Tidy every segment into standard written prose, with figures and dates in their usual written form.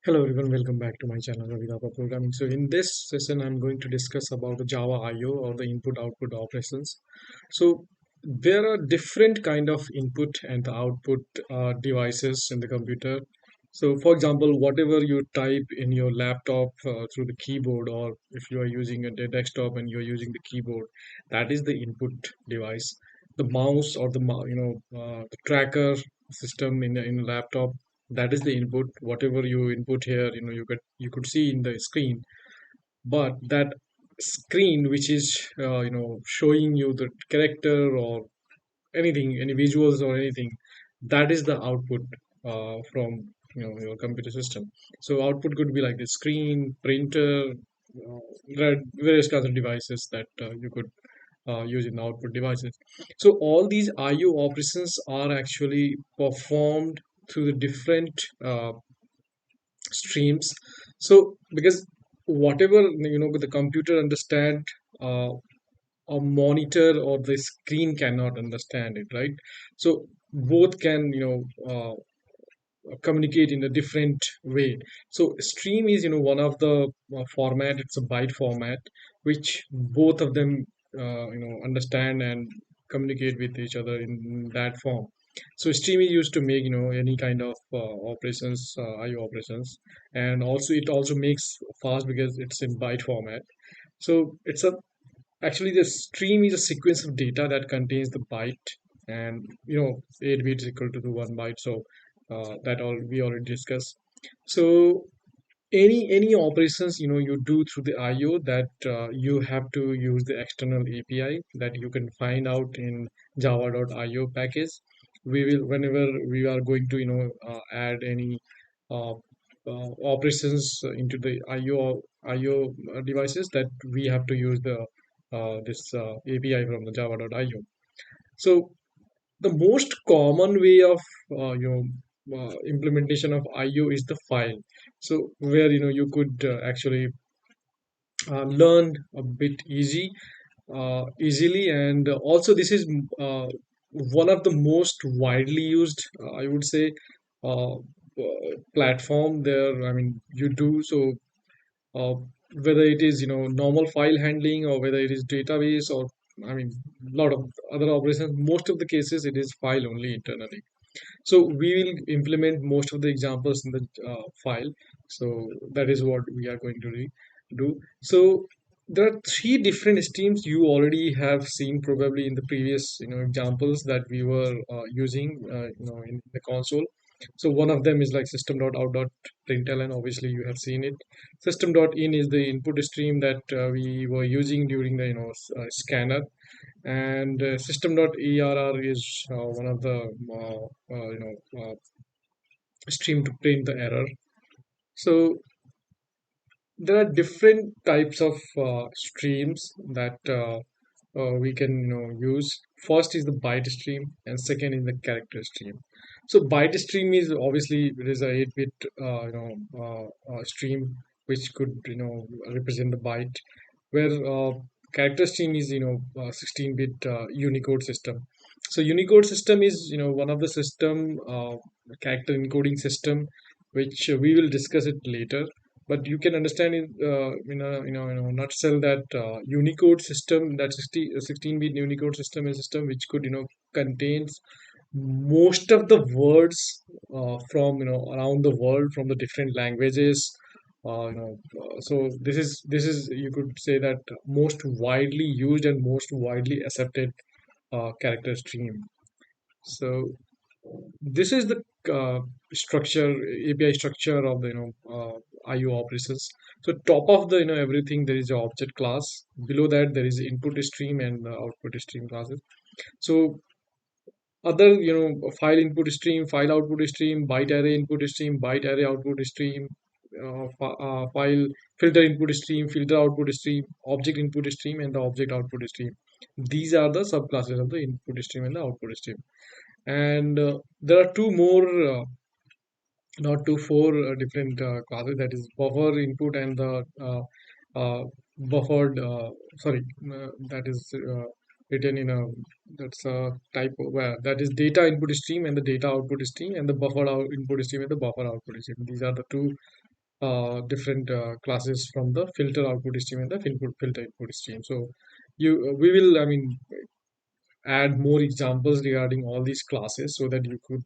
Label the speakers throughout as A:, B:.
A: Hello everyone, welcome back to my channel Ravi Programming. So in this session, I'm going to discuss about the Java I/O or the input-output operations. So there are different kind of input and the output devices in the computer. So for example, whatever you type in your laptop through the keyboard, or if you are using a desktop and you're using the keyboard, that is the input device. The mouse or the tracker system in a laptop, that is the input. Whatever you input here, you could see in the screen. But that screen which is showing you the character or anything, any visuals or anything, that is the output from your computer system. So output could be like the screen, printer, there are various kinds of devices that you could use in output devices. So all these IO operations are actually performed through the different streams. So because whatever the computer understand, uh, a monitor or the screen cannot understand it, right? So both can communicate in a different way. So stream is one of the format. It's a byte format which both of them understand and communicate with each other in that form. So stream is used to make any kind of operations, IO operations, and also it also makes fast because it's in byte format. So it's a actually the stream is a sequence of data that contains the byte, and 8 bits equal to the 1 byte. So that all we already discussed. So any operations you do through the IO, that you have to use the external API that you can find out in java.io package. We will, whenever we are going to add any uh, operations into the IO devices, that we have to use the this API from the java.io. So the most common way of implementation of IO is the file. So where you could actually learn a bit easily, and also this is one of the most widely used, I would say, platform there. I mean, you do so, uh, whether it is normal file handling, or whether it is database, or I mean a lot of other operations. Most of the cases it is file only internally. So we will implement most of the examples in the file. So that is what we are going to do. So there are three different streams you already have seen probably in the previous examples that we were using in the console. So one of them is like system.out.println. Obviously, you have seen it. System.in is the input stream that we were using during the scanner, and system.err is one of the stream to print the error. So there are different types of streams that we can use. First is the byte stream, and second is the character stream. So byte stream is obviously it is a 8-bit stream which could represent the byte, where character stream is 16-bit Unicode system. So Unicode system is one of the system character encoding system, which we will discuss it later. But you can understand in a nutshell that Unicode system, that 16-bit Unicode system, is a system which could contains most of the words from around the world, from the different languages. So this is you could say that most widely used and most widely accepted character stream. So this is the structure, API structure of the IO operations. So top of the everything, there is an object class. Below that there is input stream and output stream classes. So other file input stream, file output stream, byte array input stream, byte array output stream, file filter input stream, filter output stream, object input stream, and the object output stream. These are the subclasses of the input stream and the output stream. And there are two more, not two, four different classes, that is buffer input and the uh, buffered, sorry, that is written in a, that's a type of, where that is data input stream and the data output stream, and the buffered input stream and the buffer output stream. These are the two different classes from the filter output stream and the filter input stream. So we will, I mean, add more examples regarding all these classes so that you could,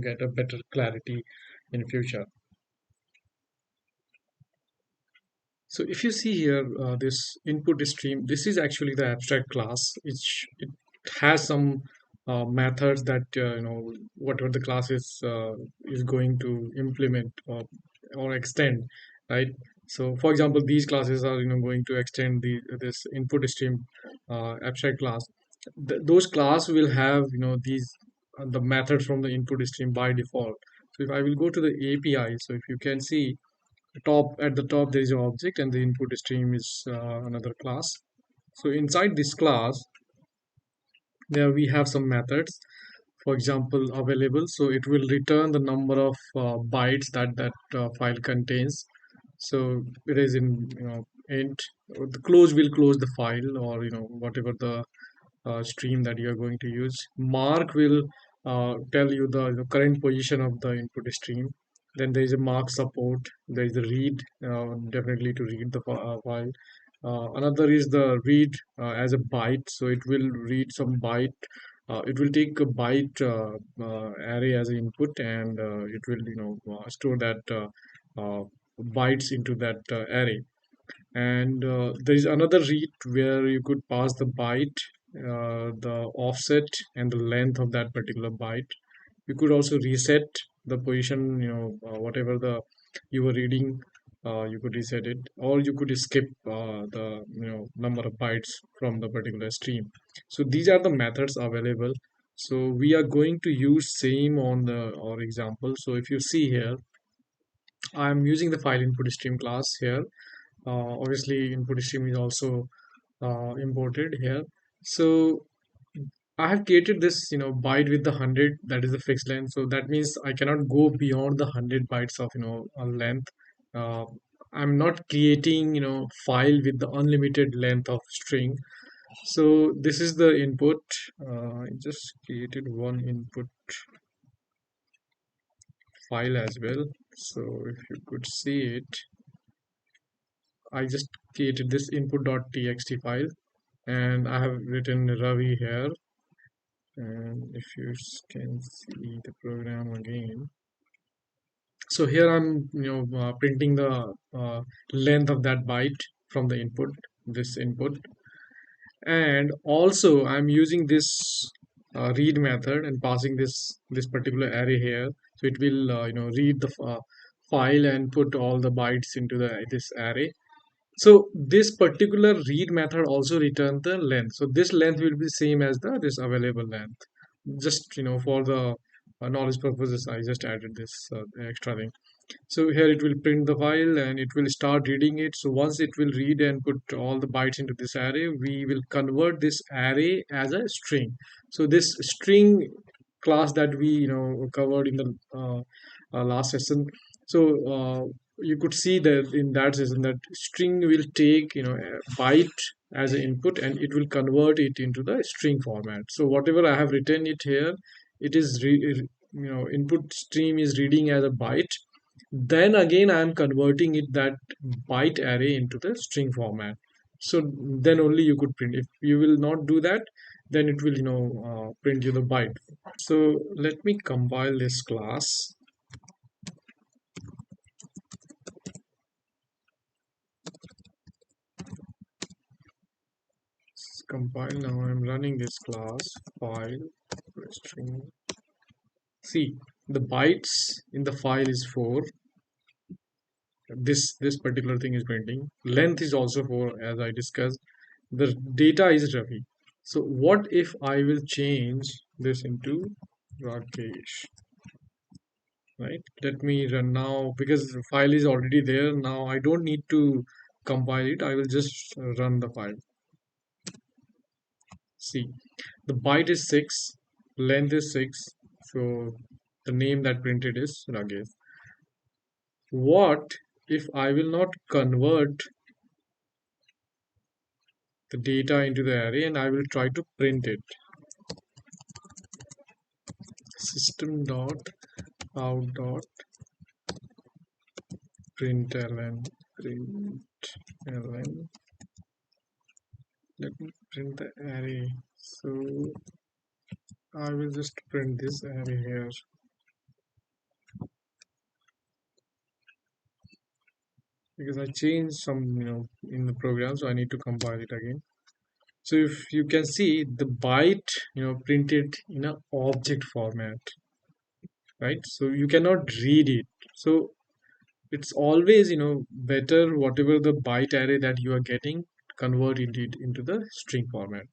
A: get a better clarity in future. So if you see here, this input stream, this is actually the abstract class. It has some methods that, whatever the class is going to implement or extend, right? So for example, these classes are, going to extend this input stream abstract class. Those class will have, these the methods from the input stream by default. So if I will go to the API, so if you can see, at the top there is an object and the input stream is another class. So inside this class there we have some methods, for example available, so it will return the number of bytes that file contains. So it is in, int. The close will close the file, or whatever the stream that you are going to use. Mark will tell you the, current position of the input stream. Then there is a mark support. There is a read, definitely to read the file. Another is the read as a byte. So it will read some byte. It will take a byte array as an input, and it will, store that bytes into that array. And there is another read where you could pass the byte, the offset and the length of that particular byte. You could also reset the position, whatever the you were reading. You could reset it, or you could skip the, number of bytes from the particular stream. So these are the methods available. So we are going to use same on the our example. So if you see here, I'm using the file input stream class here. Obviously input stream is also imported here. So I have created this, byte with the 100, that is the fixed length. So that means I cannot go beyond the 100 bytes of, length. Uh, I'm not creating, file with the unlimited length of string. So this is the input. I just created one input file as well. So if you could see it, I just created this input.txt file, and I have written Ravi here. And if you can see the program again, so here I'm, printing the length of that byte from the input, this input. And also I'm using this read method and passing this particular array here. So it will, read the file and put all the bytes into the this array. So this particular read method also return the length. So this length will be same as the this available length. Just, for the knowledge purposes, I just added this extra thing. So here it will print the file and it will start reading it. So once it will read and put all the bytes into this array, we will convert this array as a string. So this string class that we, covered in the last session. So you could see that in that session that string will take, a byte as an input, and it will convert it into the string format. So whatever I have written it here, it is input stream is reading as a byte. Then again I am converting it, that byte array, into the string format. So then only you could print. If you will not do that, then it will, print you the byte. So let me compile this class. Compile now. I'm running this class file string. See, the bytes in the file is 4. This particular thing is printing. Length is also 4, as I discussed. The data is Ravi. So what if I will change this into Rakesh? Right? Let me run now, because the file is already there. Now I don't need to compile it. I will just run the file. See, the byte is 6, length is 6. So the name that printed is Rakesh. What if I will not convert the data into the array and I will try to print it? System dot out dot println let me print the array. So I will just print this array here because I changed some in the program, so I need to compile it again. So if you can see the byte printed in a object format, right? So you cannot read it. So it's always better whatever the byte array that you are getting, convert it into the string format.